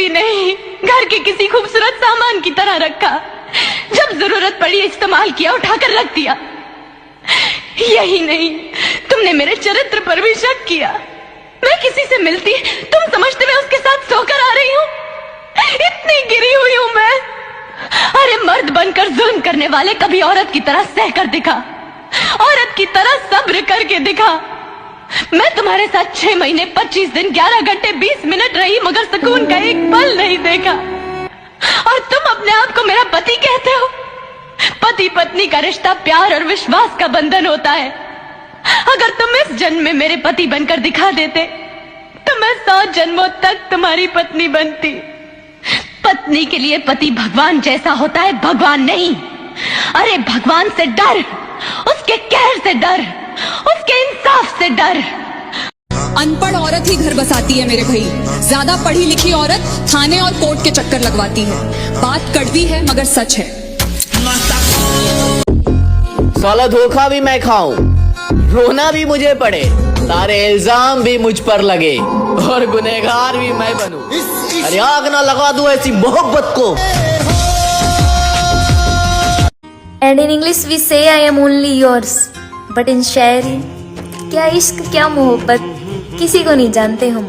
बीवी नहीं, घर के किसी खूबसूरत सामान की तरह रखा। जब जरूरत पड़ी इस्तेमाल किया, उठाकर रख दिया। यही नहीं, तुमने मेरे चरित्र पर भी शक किया। मैं किसी से मिलती, तुम समझते मैं उसके साथ सोकर आ रही हूँ। इतनी गिरी हुई हूं मैं। अरे मर्द बनकर जुल्म करने वाले कभी औरत की तरह सह कर दिखा, औरत की तरह सब्र करके दिखा। मैं तुम्हारे साथ 6 महीने 25 दिन 11 घंटे 20 मिनट रही, मगर सुकून का एक पल नहीं देखा। और तुम अपने आप को मेरा पति कहते हो। पति पत्नी का रिश्ता प्यार और विश्वास का बंधन होता है। अगर तुम इस जन्म में मेरे पति बनकर दिखा देते तो मैं 100 जन्मों तक तुम्हारी पत्नी बनती। पत्नी के लिए पति भगवान जैसा होता है, भगवान नहीं। अरे भगवान से डर, उसके कहर से डर, उसके इंसाफ से डर। अनपढ़ औरत ही घर बसाती है मेरे भाई, ज्यादा पढ़ी लिखी औरत थाने और कोर्ट के चक्कर लगवाती है। बात कड़वी है मगर सच है। साला धोखा भी मैं खाऊं, रोना भी मुझे पड़े, सारे इल्जाम भी मुझ पर लगे और गुनहगार भी मैं बनूं। अरे आग ना लगा दूं ऐसी मोहब्बत को। And in English we say I am only yours, but in शायरी क्या इश्क क्या मोहब्बत किसी को नहीं जानते हम।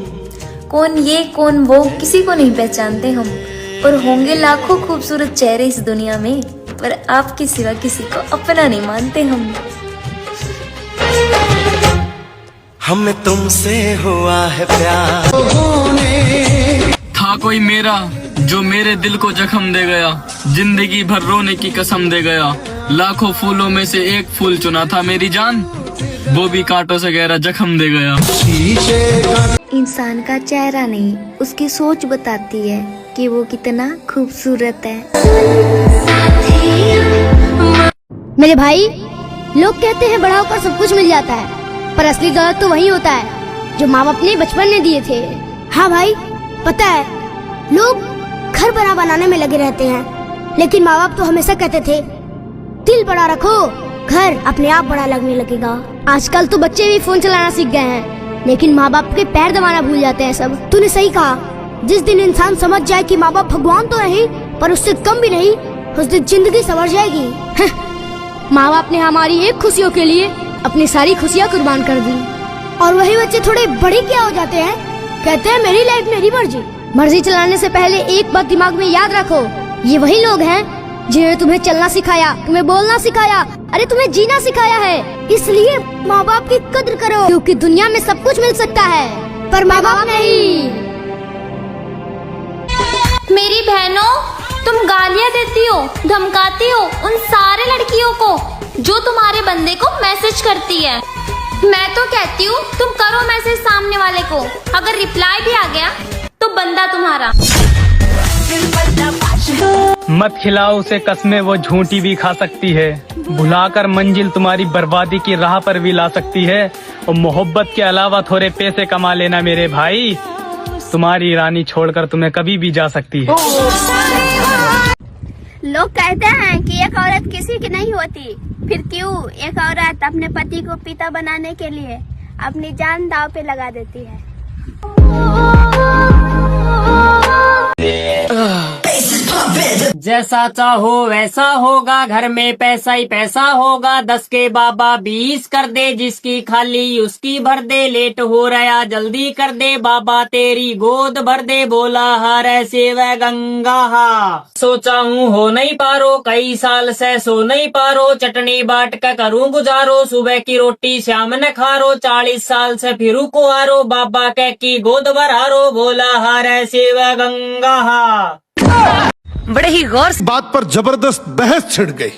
कौन ये कौन वो किसी को नहीं पहचानते हम। और होंगे लाखों खूबसूरत चेहरे इस दुनिया में, पर आपके सिवा किसी को अपना नहीं मानते हम। हमें तुमसे हुआ है प्यार। था कोई मेरा जो मेरे दिल को जख्म दे गया, जिंदगी भर रोने की कसम दे गया। लाखों फूलों में से एक फूल चुना था मेरी जान, वो भी कांटों से गहरा जख्म दे गया। इंसान का चेहरा नहीं, उसकी सोच बताती है कि वो कितना खूबसूरत है। मेरे भाई, लोग कहते हैं बड़ा होकर सब कुछ मिल जाता है, पर असली दौलत तो वही होता है जो माँ बाप ने बचपन में दिए थे। हाँ भाई, पता है लोग घर बड़ा बनाने में लगे रहते हैं, लेकिन माँ बाप तो हमेशा कहते थे दिल बड़ा रखो, घर अपने आप बड़ा लगने लगेगा। आजकल तो बच्चे भी फोन चलाना सीख गए हैं, लेकिन माँ बाप के पैर दबाना भूल जाते हैं सब। तूने सही कहा, जिस दिन इंसान समझ जाए कि माँ बाप भगवान तो नहीं पर उससे कम भी नहीं, उस दिन जिंदगी संवर जाएगी। माँ बाप ने हमारी एक खुशियों के लिए अपनी सारी खुशियाँ कुर्बान कर दी, और वही बच्चे थोड़े बड़े क्या हो जाते हैं, कहते हैं मेरी लाइफ मेरी मर्जी। मर्जी चलाने से पहले एक बात दिमाग में याद रखो, ये वही लोग हैं जिन्होंने तुम्हें चलना सिखाया, तुम्हें बोलना सिखाया, अरे तुम्हें जीना सिखाया है। इसलिए माँ बाप की कद्र करो, क्योंकि दुनिया में सब कुछ मिल सकता है पर माँ बाप नहीं। मेरी बहनों, तुम गालियाँ देती हो, धमकाती हो उन सारे लड़कियों को जो तुम्हारे बंदे को मैसेज करती है। मैं तो कहती हूँ तुम करो मैसेज सामने वाले को, अगर रिप्लाई भी आ गया तो बंदा तुम्हारा। मत खिलाओ उसे कसमें, वो झूठी भी खा सकती है। भुलाकर मंजिल तुम्हारी बर्बादी की राह पर भी ला सकती है। और मोहब्बत के अलावा थोड़े पैसे कमा लेना मेरे भाई, तुम्हारी रानी छोड़कर तुम्हें कभी भी जा सकती है। लोग कहते हैं कि एक औरत किसी की नहीं होती, फिर क्यों एक औरत अपने पति को पिता बनाने के लिए अपनी जान दांव पे लगा देती है। जैसा चाहो वैसा होगा, घर में पैसा ही पैसा होगा। 10 के बाबा 20 कर दे, जिसकी खाली उसकी भर दे। लेट हो रहा जल्दी कर दे, बाबा तेरी गोद भर दे। बोला हार ऐसे वह गंगा हा, सोचा हूँ हो नहीं पारो, कई साल से सो नहीं पारो। चटनी बाट का करूँ गुजारो, सुबह की रोटी शाम न खारो। 40 साल से फिरू को आरो, बाबा कह की गोद भरारो। बोला हार ऐसे वह गंगा हा। बड़े ही गौर बात पर जबरदस्त बहस छिड़ गई।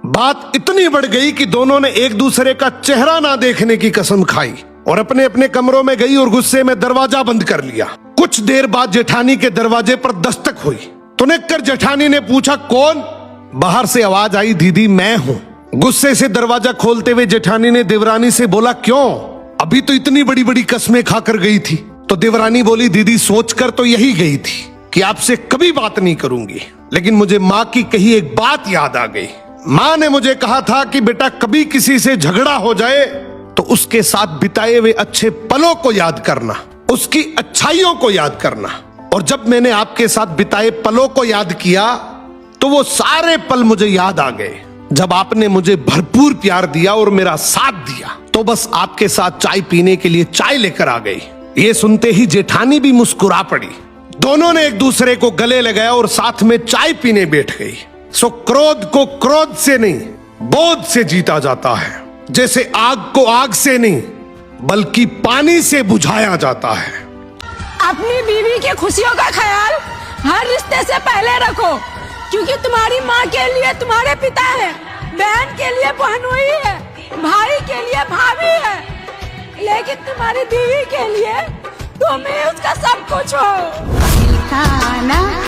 बात इतनी बढ़ गई कि दोनों ने एक दूसरे का चेहरा ना देखने की कसम खाई और अपने अपने कमरों में गई और गुस्से में दरवाजा बंद कर लिया। कुछ देर बाद जेठानी के दरवाजे पर दस्तक हुई। तुनक कर जेठानी ने पूछा कौन? बाहर से आवाज आई, दीदी मैं हूँ। गुस्से से दरवाजा खोलते हुए जेठानी ने देवरानी से बोला क्यों? अभी तो इतनी बड़ी बड़ी कसमें खाकर गई थी। तो देवरानी बोली दीदी सोचकर तो यही गई थी कि आपसे कभी बात नहीं करूंगी, लेकिन मुझे माँ की कही एक बात याद आ गई। माँ ने मुझे कहा था कि बेटा कभी किसी से झगड़ा हो जाए तो उसके साथ बिताए हुए अच्छे पलों को याद करना, उसकी अच्छाइयों को याद करना और जब मैंने आपके साथ बिताए पलों को याद किया तो वो सारे पल मुझे याद आ गए जब आपने मुझे भरपूर प्यार दिया और मेरा साथ दिया। तो बस आपके साथ चाय पीने के लिए चाय लेकर आ गई। ये सुनते ही जेठानी भी मुस्कुरा पड़ी। दोनों ने एक दूसरे को गले लगाया और साथ में चाय पीने बैठ गई। सो क्रोध को क्रोध से नहीं, बोध से जीता जाता है। जैसे आग को आग से नहीं बल्कि पानी से बुझाया जाता है। अपनी बीवी की खुशियों का ख्याल हर रिश्ते से पहले रखो, क्योंकि तुम्हारी माँ के लिए तुम्हारे पिता है, बहन के लिए बहनोई है, भाई के लिए भाभी है, लेकिन तुम्हारी बीवी के लिए तुम ही उसका सब कुछ हो।